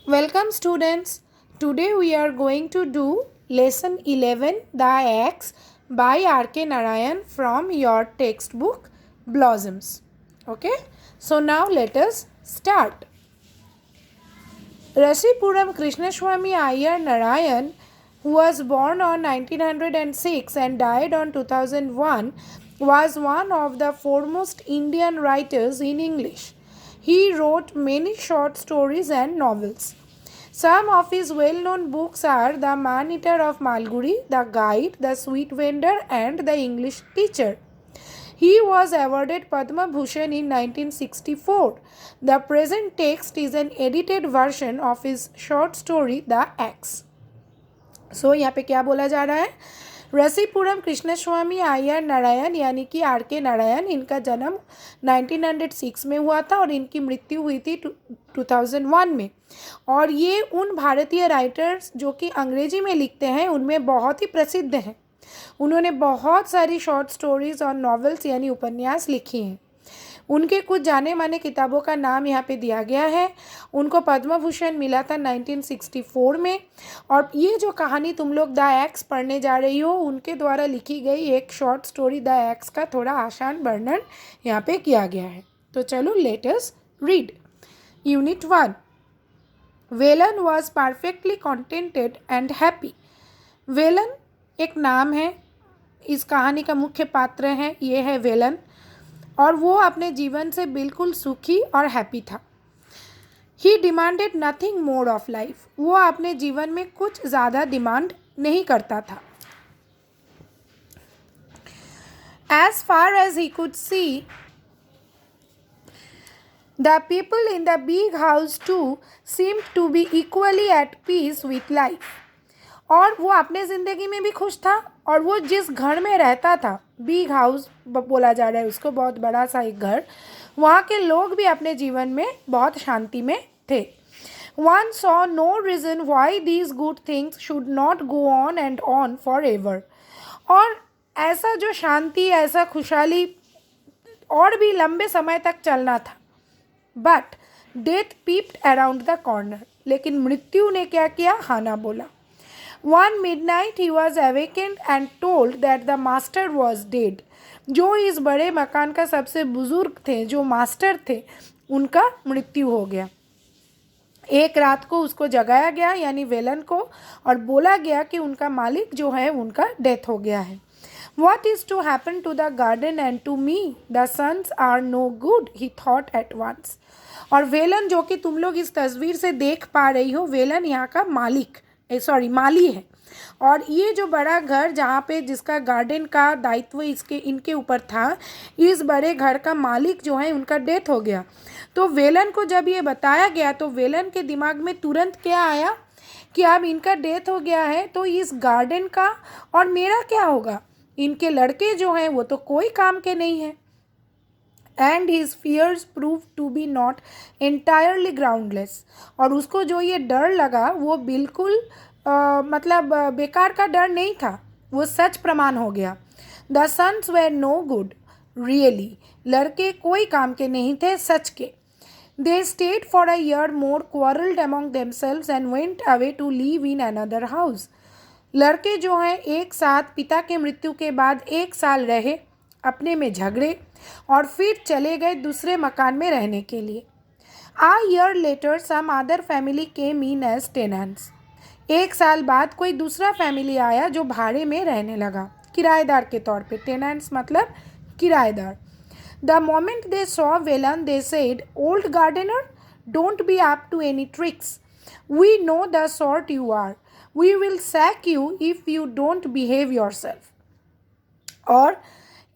Welcome students. Today we are going to do lesson 11 The Axe by R.K. Narayan from your textbook Blossoms. Okay, so now let us start. Rasipuram Krishnaswamy Iyer Narayan, who was born on 1906 and died on 2001, was one of the foremost Indian writers in English. He wrote many short stories and novels. Some of his well known books are The Man Eater of Malguri, The Guide, The Sweet Vendor, and The English Teacher. He was awarded Padma Bhushan in 1964. The present text is an edited version of his short story The Axe. So यहाँ पे क्या बोला जा रहा है? रसीपुरम कृष्णस्वामी आयर नारायण यानी कि are के नारायण, इनका जन्म 1906 में हुआ था और इनकी मृत्यु हुई थी 2001 में। और ये उन भारतीय राइटर्स जो कि अंग्रेजी में लिखते हैं उनमें बहुत ही प्रसिद्ध हैं। उन्होंने बहुत सारी शॉर्ट स्टोरीज और नॉवेल्स यानी उपन्यास लिखी हैं। उनके कुछ जाने माने किताबों का नाम यहाँ पे दिया गया है। उनको पद्म भूषण मिला था 1964 में। और ये जो कहानी तुम लोग द एक्स पढ़ने जा रही हो उनके द्वारा लिखी गई एक शॉर्ट स्टोरी द एक्स का थोड़ा आसान वर्णन यहाँ पे किया गया है। तो चलो let us read. Unit 1। Velan was perfectly contented and happy. Velan एक नाम है, इस कहानी का मुख्य पात्र है, ये है वेलन, और वो अपने जीवन से बिल्कुल सुखी और हैप्पी था। He demanded nothing more of life. वो अपने जीवन में कुछ ज़्यादा डिमांड नहीं करता था। As far as he could see the people in the big house to seemed to be equally at peace with life. और वो अपने ज़िंदगी में भी खुश था और वो जिस घर में रहता था, बिग हाउस बोला जा रहा है उसको, बहुत बड़ा सा एक घर, वहाँ के लोग भी अपने जीवन में बहुत शांति में थे। One saw no reason why these good things should not go on and on for ever. और ऐसा जो शांति, ऐसा खुशहाली और भी लंबे समय तक चलना था। But death peeped around the corner. लेकिन मृत्यु ने क्या किया? हाना बोला। One midnight he was awakened and told that the master was dead. जो इस बड़े मकान का सबसे बुजुर्ग थे, जो मास्टर थे, उनका मृत्यु हो गया। एक रात को उसको जगाया गया यानी वेलन को, और बोला गया कि उनका मालिक जो है उनका डेथ हो गया है। What is to happen to the garden and to me? The sons are no good, he thought at once. और वेलन जो कि तुम लोग इस तस्वीर से देख पा रही हो, वेलन यहाँ का माली है। और ये जो बड़ा घर जहाँ पे जिसका गार्डन का दायित्व इनके ऊपर था, इस बड़े घर का मालिक जो है उनका डेथ हो गया। तो वेलन को जब ये बताया गया तो वेलन के दिमाग में तुरंत क्या आया कि अब इनका डेथ हो गया है तो इस गार्डन का और मेरा क्या होगा? इनके लड़के जो हैं वो तो कोई काम के नहीं हैं। And his fears prove to be not entirely groundless. और उसको जो ये डर लगा वो बिल्कुल बेकार का डर नहीं था, वो सच प्रमाण हो गया। The sons were no good really. लड़के कोई काम के नहीं थे, सच के। They stayed for a year more, quarrelled among themselves and went away to live in another house. लड़के जो हैं एक साथ पिता के मृत्यु के बाद 1 साल रहे, अपने में झगड़े और फिर चले गए दूसरे मकान में रहने के लिए। A year later some other family came in as tenants. 1 साल बाद कोई दूसरा फैमिली आया जो भाड़े में रहने लगा, किराएदार के तौर पे। टेनेंट्स मतलब किराएदार। The moment they saw Velan, they said, "Old gardener, don't be up to any tricks. We know the sort you are. We will sack you if you don't behave yourself." और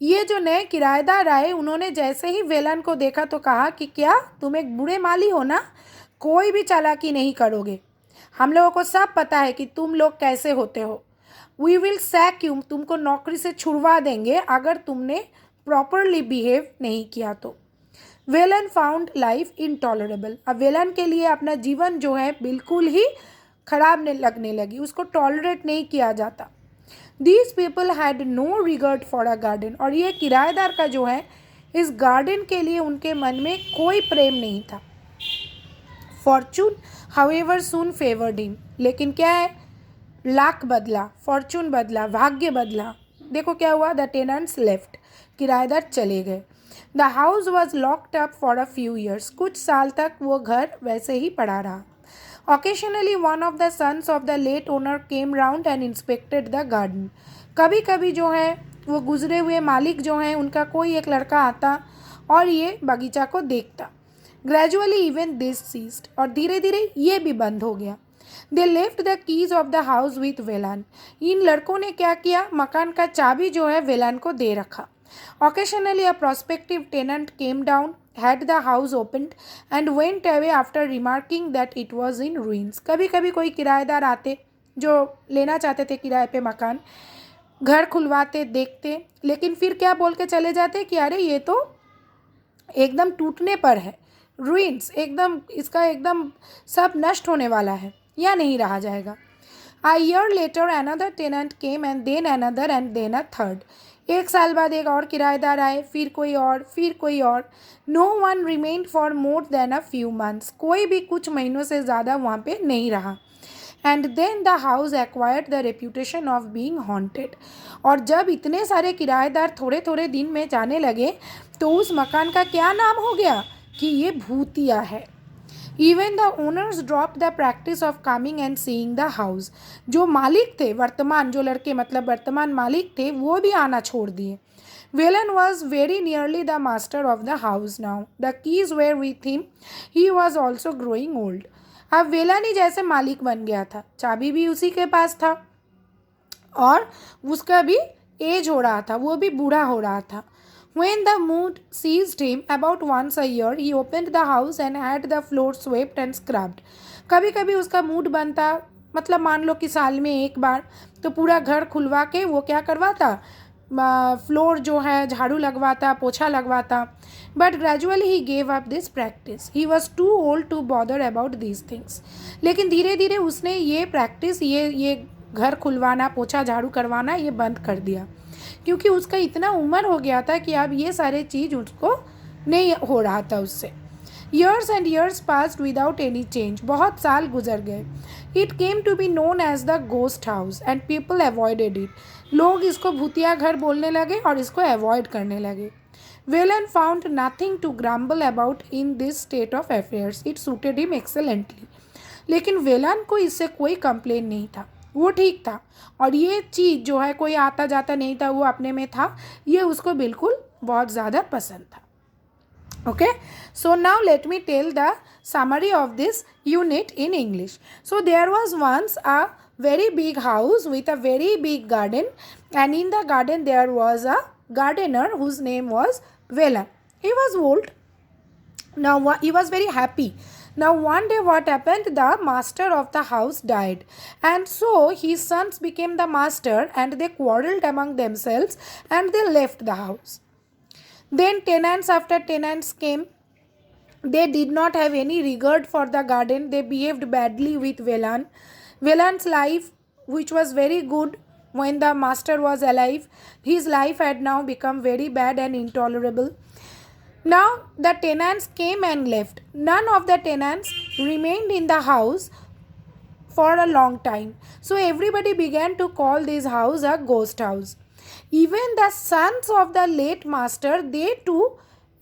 ये जो नए किराएदार आए उन्होंने जैसे ही वेलन को देखा तो कहा कि क्या तुम एक बुरे माली हो ना? कोई भी चालाकी नहीं करोगे। हम लोगों को सब पता है कि तुम लोग कैसे होते हो। वी विल सैक यू, तुमको नौकरी से छुड़वा देंगे अगर तुमने प्रॉपरली बिहेव नहीं किया तो। Velan found life intolerable. अब वेलन के लिए अपना जीवन जो है बिल्कुल ही खराब लगने लगी, उसको टॉलरेट नहीं किया जाता। These people had no regard for a garden। और ये किराएदार का जो है इस गार्डन के लिए उनके मन में कोई प्रेम नहीं था। Fortune हाउएवर सून फेवर्ड हिम, लेकिन क्या है, लाक बदला, फॉर्चून बदला, भाग्य बदला। देखो क्या हुआ, द टेनेंट्स लेफ्ट, किराएदार चले गए। The house was locked up for a few years, कुछ साल तक वो घर वैसे ही पड़ा रहा। Occasionally one of the sons of the late owner came round and inspected the garden, कभी कभी जो है वो गुजरे हुए मालिक जो हैं उनका कोई एक लड़का आता और ये बगीचा को देखता। ग्रेजुअली इवन दिस सीज्ड, और धीरे धीरे ये भी बंद हो गया। They left the keys of the house with Velan, इन लड़कों ने क्या किया, मकान का चाबी जो है वेलान को दे रखा। Occasionally a prospective tenant came down, had the house opened and went away after remarking that it was in ruins, कभी कभी कोई किराएदार आते जो लेना चाहते थे किराए पे मकान, घर खुलवाते, देखते, लेकिन फिर क्या बोल के चले जाते कि अरे ये तो एकदम टूटने पर है, ruins, एकदम इसका एकदम सब नष्ट होने वाला है या नहीं रहा जाएगा। A year later another tenant came and then another and then a third, एक साल बाद एक और किराएदार आए, फिर कोई और, फिर कोई और। No one remained for more than a few months, कोई भी कुछ महीनों से ज़्यादा वहाँ पे नहीं रहा। And then the house acquired the reputation of being haunted, और जब इतने सारे किराएदार थोड़े थोड़े दिन में जाने लगे तो उस मकान का क्या नाम हो गया कि ये भूतिया है। Even the owners drop the practice of coming and seeing the house, जो मालिक थे वर्तमान, जो लड़के मतलब वर्तमान मालिक थे, वो भी आना छोड़ दिए। Velan was very nearly the master of the house now, the keys were with him, he was also growing old, अब वेलन ही जैसे मालिक बन गया था, चाबी भी उसी के पास था और उसका भी एज हो रहा था, वो भी बूढ़ा हो रहा था। When the mood seized him about once a year, he opened the house and had the floor swept and scrubbed. कभी कभी उसका मूड बनता, मतलब मान लो कि साल में एक बार, तो पूरा घर खुलवा के वो क्या करवाता, फ्लोर जो है झाड़ू लगवाता, पोछा लगवाता। But gradually he gave up this practice, he was too old to bother about these things, लेकिन धीरे धीरे उसने ये प्रैक्टिस, ये घर खुलवाना, पोछा झाड़ू करवाना ये बंद कर दिया, क्योंकि उसका इतना उम्र हो गया था कि अब ये सारे चीज़ उसको नहीं हो रहा था उससे। Years and years passed without any change, बहुत साल गुजर गए। It came to be known as the ghost house and people avoided it, लोग इसको भूतिया घर बोलने लगे और इसको अवॉइड करने लगे। Velan found nothing to grumble about in this state of affairs, it suited him excellently, लेकिन वेलन को इससे कोई कंप्लेन नहीं था, वो ठीक था, और ये चीज़ जो है कोई आता जाता नहीं था, वो अपने में था, ये उसको बिल्कुल बहुत ज़्यादा पसंद था। Okay, so now let me tell the summary of this unit in English. So there was once a very big house with a very big garden, and in the garden there was a gardener whose name was Velan. He was old. Now he was very happy. Now one day what happened, the master of the house died, and so his sons became the master, and they quarreled among themselves and they left the house. Then tenants after tenants came. They did not have any regard for the garden. They behaved badly with Velan. Velan's life, which was very good when the master was alive, his life had now become very bad and intolerable. Now the tenants came and left. None of the tenants remained in the house for a long time. So everybody began to call this house a ghost house. Even the sons of the late master, they too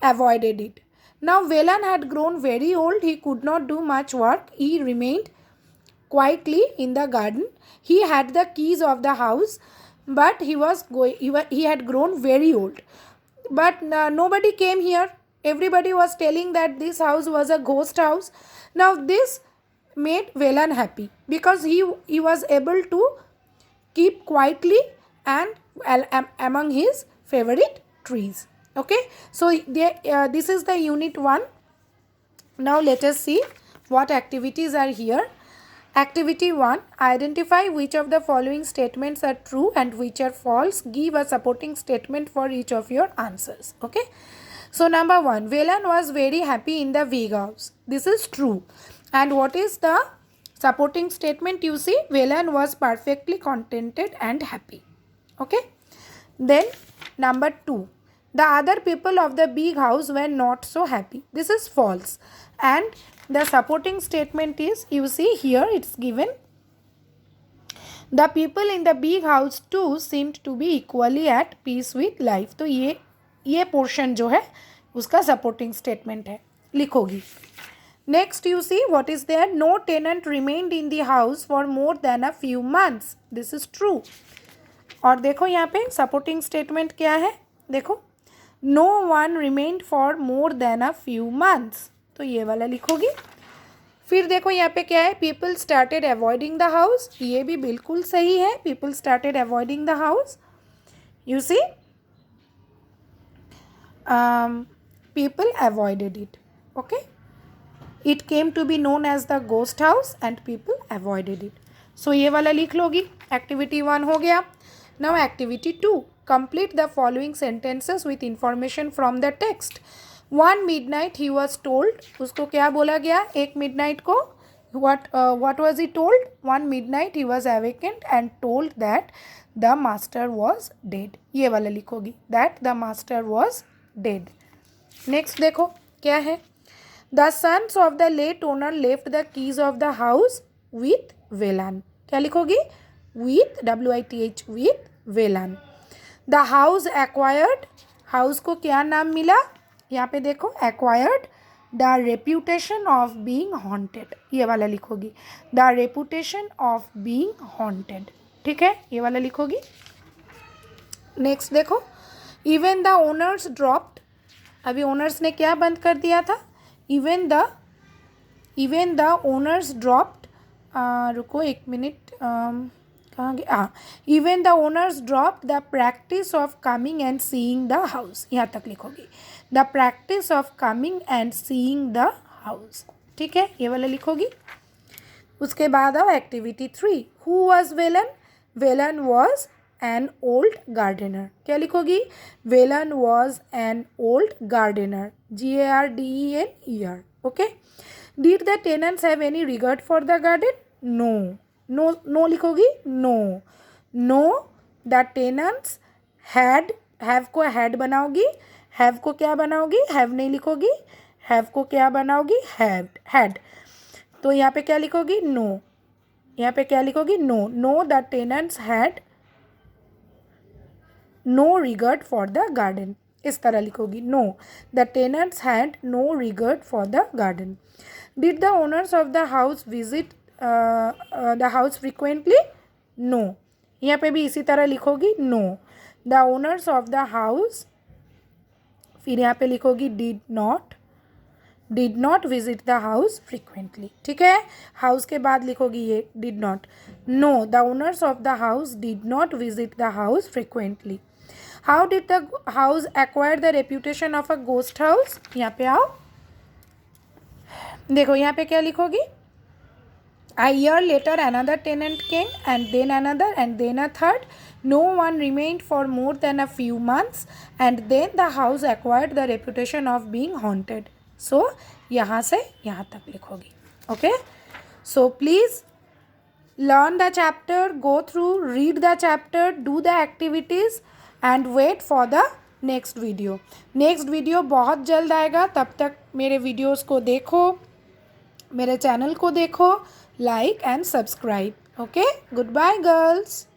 avoided it. Now Velan had grown very old. He could not do much work. He remained quietly in the garden. He had the keys of the house, but he had grown very old. But nobody came here. Everybody was telling that this house was a ghost house. Now this made Velan happy because he was able to keep quietly and among his favorite trees. Okay, so this is the unit 1. Now let us see what activities are here. Activity 1, identify which of the following statements are true and which are false. Give a supporting statement for each of your answers. Okay, so number 1, Velan was very happy in the big house. This is true. And what is the supporting statement? You see, Velan was perfectly contented and happy. Okay, then number 2, The other people of the big house were not so happy. This is false. And the supporting statement is, you see here it's given, the people in the big house too seemed to be equally at peace with life. तो ये portion जो है उसका supporting statement है, लिखोगी. Next you see what is there. No tenant remained in the house for more than a few months. This is true. और देखो यहाँ पे सपोर्टिंग स्टेटमेंट क्या है, देखो, no one remained for more than a few months, तो ये वाला लिखोगी. फिर देखो यहाँ पे क्या है, people started avoiding the house. ये भी बिल्कुल सही है, people started avoiding the house. You see, people avoided it. Okay, it came to be known as the ghost house and people avoided it. So ये वाला लिख लोगी. एक्टिविटी 1 हो गया. Now activity 2, complete the following sentences with information from the text. 1 midnight he was told, उसको क्या बोला गया, एक midnight को what was he told? 1 midnight he was awakened and told that the master was dead. ये वाला लिखोगी, that the master was dead. Next देखो क्या है, the sons of the late owner left the keys of the house with Velan. क्या लिखोगी, with, WITH, with Velan. The house acquired, हाउस को क्या नाम मिला, यहाँ पे देखो, acquired the reputation of being haunted. ये वाला लिखोगी, the reputation of being haunted. ठीक है, ये वाला लिखोगी. नेक्स्ट देखो, इवन द ओनर्स ड्रॉप्ड, अभी ओनर्स ने क्या बंद कर दिया था, इवन द ओनर्स ड्रॉप्ड, रुको एक मिनट, कहाँ गया, हाँ, even the owners dropped the practice of coming and seeing the house. यहाँ तक लिखोगी, the practice of coming and seeing the house. ठीक है, ये वाला लिखोगी. उसके बाद आओ activity 3, who was Velan. Velan was an old gardener. क्या लिखोगी, Velan was an old gardener, GARDENER. Okay. Did the tenants have any regard for the garden. No लिखोगी, no the tenants had, have को हैड बनाओगी, हैव को क्या बनाओगी, हैव नहीं लिखोगी, have को क्या बनाओगी, had. तो यहाँ पे क्या लिखोगी, नो. यहाँ पे क्या लिखोगी, no the tenants had no regard for the garden. इस तरह लिखोगी, no the tenants had no regard for the garden. Did the owners of the house visit the house frequently. No. यहाँ पे भी इसी तरह लिखोगी, no the owners of the house, फिर यहाँ पे लिखोगी did not visit the house frequently. ठीक है, हाउस के बाद लिखोगी ये did not. No the owners of the house did not visit the house frequently. How did the house acquire the reputation of a ghost house. यहाँ पे आओ, देखो यहाँ पे क्या लिखोगी, A year later another tenant came and then another and then a third. No one remained for more than a few months and then the house acquired the reputation of being haunted. So यहाँ से यहाँ तक लिखोगी. Okay, so please learn the chapter, go through, read the chapter, do the activities and wait for the next video बहुत जल्द आएगा. तब तक मेरे वीडियोस को देखो, मेरे चैनल को देखो, like and subscribe. Okay, good bye girls.